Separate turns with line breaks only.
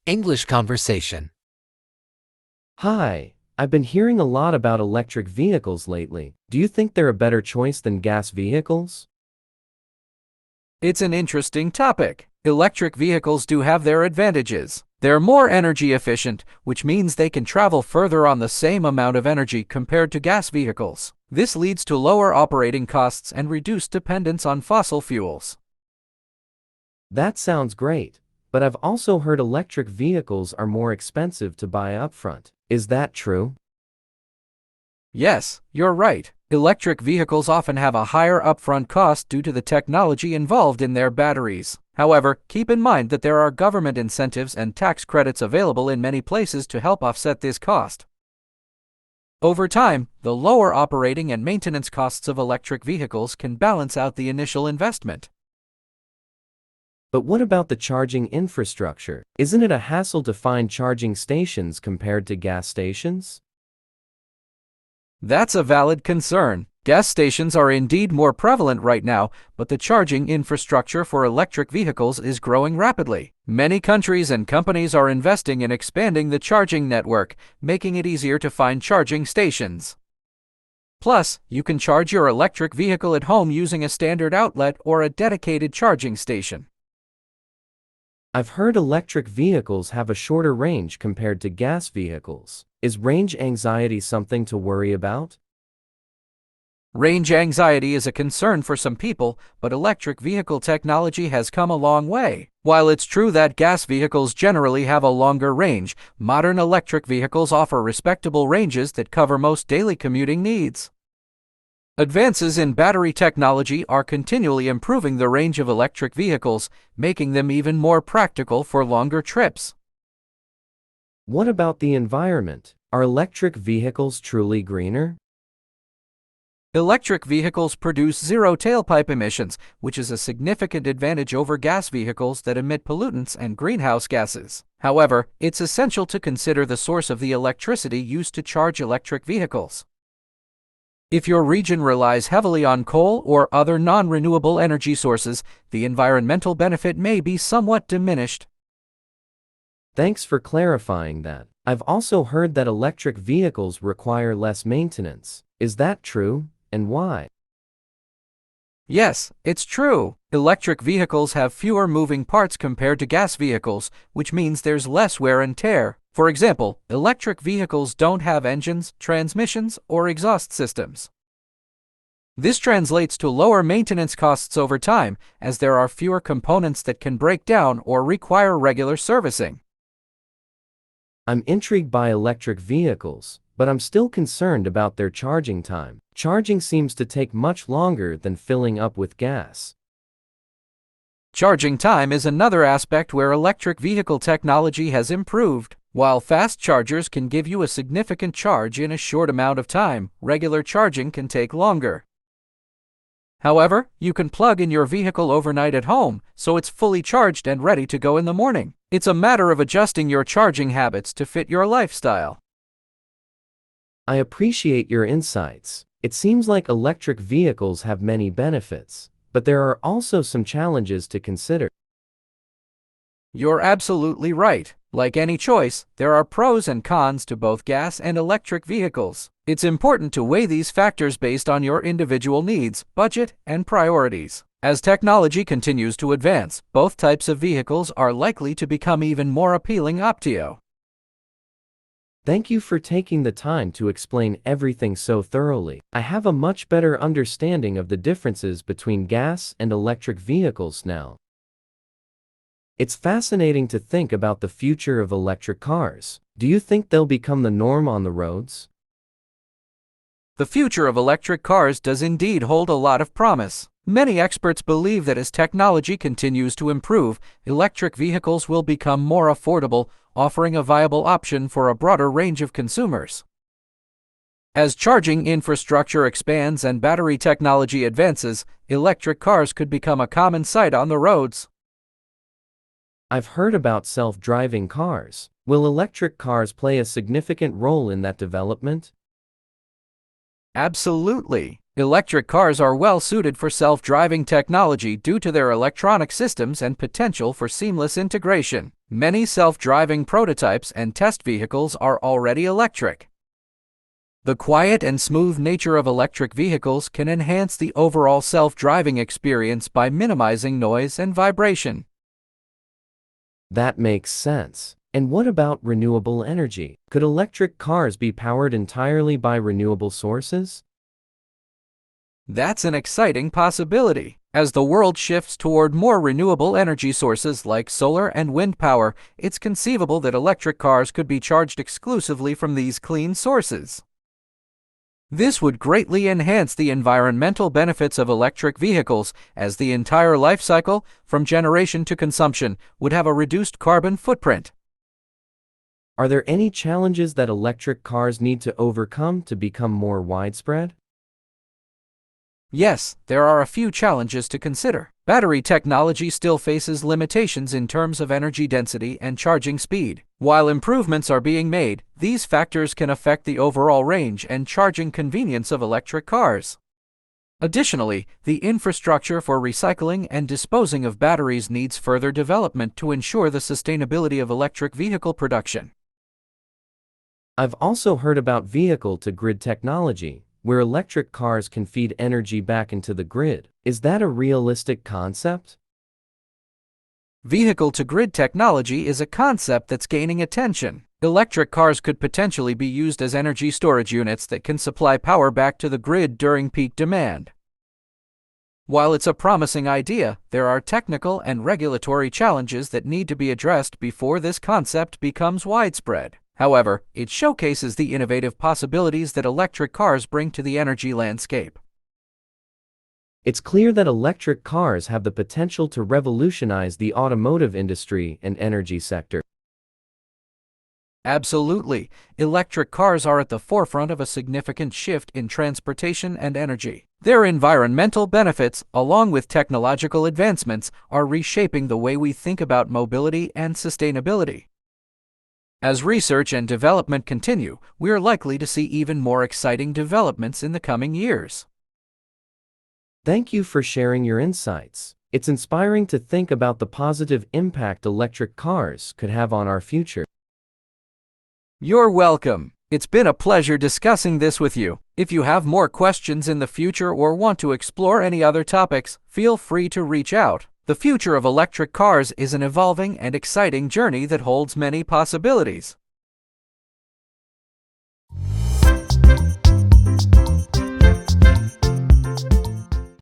English conversation.
Hi, I've been hearing a lot about electric vehicles lately. Do you think they're a better choice than gas vehicles?
It's an interesting topic. Electric vehicles do have their advantages. They're more energy efficient, which means they can travel further on the same amount of energy compared to gas vehicles. This leads to lower operating costs and reduced dependence on fossil fuels.
That sounds great, but I've also heard electric vehicles are more expensive to buy upfront. Is that true?
Yes, you're right. Electric vehicles often have a higher upfront cost due to the technology involved in their batteries. However, keep in mind that there are government incentives and tax credits available in many places to help offset this cost. Over time, the lower operating and maintenance costs of electric vehicles can balance out the initial investment.
But what about the charging infrastructure? Isn't it a hassle to find charging stations compared to gas stations?
That's a valid concern. Gas stations are indeed more prevalent right now, but the charging infrastructure for electric vehicles is growing rapidly. Many countries and companies are investing in expanding the charging network, making it easier to find charging stations. Plus, you can charge your electric vehicle at home using a standard outlet or a dedicated charging station.
I've heard electric vehicles have a shorter range compared to gas vehicles. Is range anxiety something to worry about?
Range anxiety is a concern for some people, but electric vehicle technology has come a long way. While it's true that gas vehicles generally have a longer range, modern electric vehicles offer respectable ranges that cover most daily commuting needs. Advances in battery technology are continually improving the range of electric vehicles, making them even more practical for longer trips.
What about the environment? Are electric vehicles truly greener?
Electric vehicles produce zero tailpipe emissions, which is a significant advantage over gas vehicles that emit pollutants and greenhouse gases. However, it's essential to consider the source of the electricity used to charge electric vehicles. If your region relies heavily on coal or other non-renewable energy sources, the environmental benefit may be somewhat diminished.
Thanks for clarifying that. I've also heard that electric vehicles require less maintenance. Is that true, and why?
Yes, it's true. Electric vehicles have fewer moving parts compared to gas vehicles, which means there's less wear and tear. For example, electric vehicles don't have engines, transmissions, or exhaust systems. This translates to lower maintenance costs over time, as there are fewer components that can break down or require regular servicing.
I'm intrigued by electric vehicles, but I'm still concerned about their charging time. Charging seems to take much longer than filling up with gas.
Charging time is another aspect where electric vehicle technology has improved. While fast chargers can give you a significant charge in a short amount of time, regular charging can take longer. However, you can plug in your vehicle overnight at home, so it's fully charged and ready to go in the morning. It's a matter of adjusting your charging habits to fit your lifestyle.
I appreciate your insights. It seems like electric vehicles have many benefits, but there are also some challenges to consider.
You're absolutely right. Like any choice, there are pros and cons to both gas and electric vehicles. It's important to weigh these factors based on your individual needs, budget, and priorities. As technology continues to advance, both types of vehicles are likely to become even more appealing optio.
Thank you for taking the time to explain everything so thoroughly. I have a much better understanding of the differences between gas and electric vehicles now. It's fascinating to think about the future of electric cars. Do you think they'll become the norm on the roads?
The future of electric cars does indeed hold a lot of promise. Many experts believe that as technology continues to improve, electric vehicles will become more affordable, offering a viable option for a broader range of consumers. As charging infrastructure expands and battery technology advances, electric cars could become a common sight on the roads.
I've heard about self-driving cars. Will electric cars play a significant role in that development?
Absolutely. Electric cars are well suited for self-driving technology due to their electronic systems and potential for seamless integration. Many self-driving prototypes and test vehicles are already electric. The quiet and smooth nature of electric vehicles can enhance the overall self-driving experience by minimizing noise and vibration.
That makes sense. And what about renewable energy? Could electric cars be powered entirely by renewable sources?
That's an exciting possibility. As the world shifts toward more renewable energy sources like solar and wind power, it's conceivable that electric cars could be charged exclusively from these clean sources. This would greatly enhance the environmental benefits of electric vehicles, as the entire life cycle, from generation to consumption, would have a reduced carbon footprint.
Are there any challenges that electric cars need to overcome to become more widespread?
Yes, there are a few challenges to consider. Battery technology still faces limitations in terms of energy density and charging speed. While improvements are being made, these factors can affect the overall range and charging convenience of electric cars. Additionally, the infrastructure for recycling and disposing of batteries needs further development to ensure the sustainability of electric vehicle production.
I've also heard about vehicle-to-grid technology, where electric cars can feed energy back into the grid. Is that a realistic concept?
Vehicle-to-grid technology is a concept that's gaining attention. Electric cars could potentially be used as energy storage units that can supply power back to the grid during peak demand. While it's a promising idea, there are technical and regulatory challenges that need to be addressed before this concept becomes widespread. However, it showcases the innovative possibilities that electric cars bring to the energy landscape.
It's clear that electric cars have the potential to revolutionize the automotive industry and energy sector.
Absolutely. Electric cars are at the forefront of a significant shift in transportation and energy. Their environmental benefits, along with technological advancements, are reshaping the way we think about mobility and sustainability. As research and development continue, we are likely to see even more exciting developments in the coming years.
Thank you for sharing your insights. It's inspiring to think about the positive impact electric cars could have on our future.
You're welcome. It's been a pleasure discussing this with you. If you have more questions in the future or want to explore any other topics, feel free to reach out. The future of electric cars is an evolving and exciting journey that holds many possibilities.